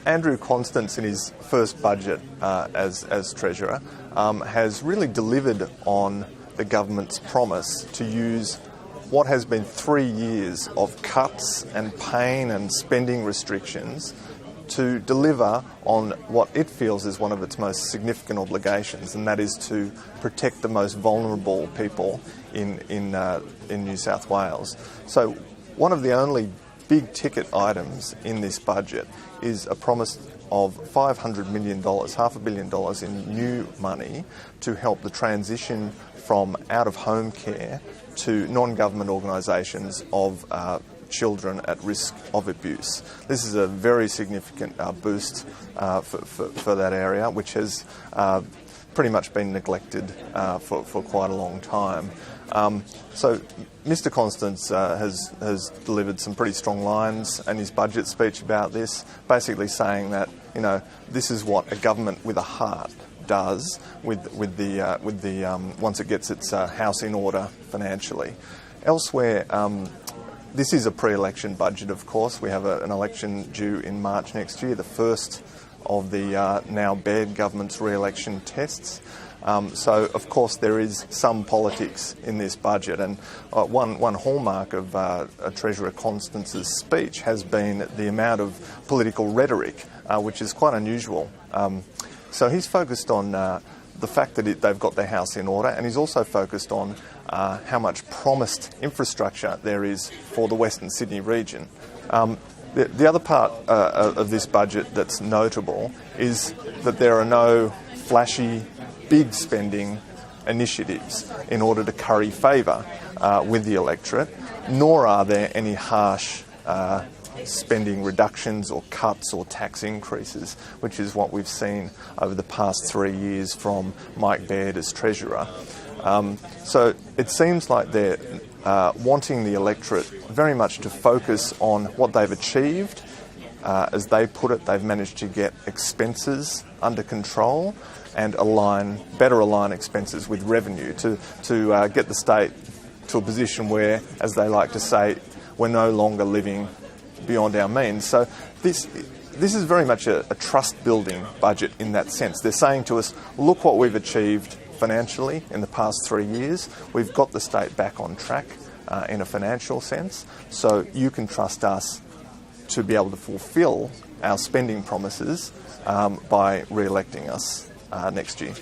Andrew Constance, in his first budget as Treasurer, has really delivered on the government's promise to use what has been 3 years of cuts and pain and spending restrictions to deliver on what it feels is one of its most significant obligations, and that is to protect the most vulnerable people in New South Wales. So one of the only big ticket items in this budget is a promise of $500 million, $500 million in new money to help the transition from out-of-home care to non-government organisations of children at risk of abuse. This is a very significant boost for that area, which has pretty much been neglected for quite a long time. So Mr Constance has delivered some pretty strong lines in his budget speech about this, basically saying that, you know, this is what a government with a heart does with the once it gets its house in order financially. Elsewhere, this is a pre-election budget, of course. We have an election due in March next year, the first of the now Baird government's re-election tests. So, of course, there is some politics in this budget, and one hallmark of Treasurer Constance's speech has been the amount of political rhetoric, which is quite unusual. So he's focused on the fact that they've got their house in order, and he's also focused on how much promised infrastructure there is for the Western Sydney region. The other part of this budget that's notable is that there are no flashy, big spending initiatives in order to curry favour with the electorate, nor are there any harsh spending reductions or cuts or tax increases, which is what we've seen over the past 3 years from Mike Baird as Treasurer. So it seems like they're wanting the electorate very much to focus on what they've achieved. As they put it, they've managed to get expenses under control and better align expenses with revenue to get the state to a position where, as they like to say, we're no longer living beyond our means. So this is very much a trust-building budget in that sense. They're saying to us, look what we've achieved financially in the past 3 years. We've got the state back on track in a financial sense, so you can trust us to be able to fulfil our spending promises by re-electing us next year.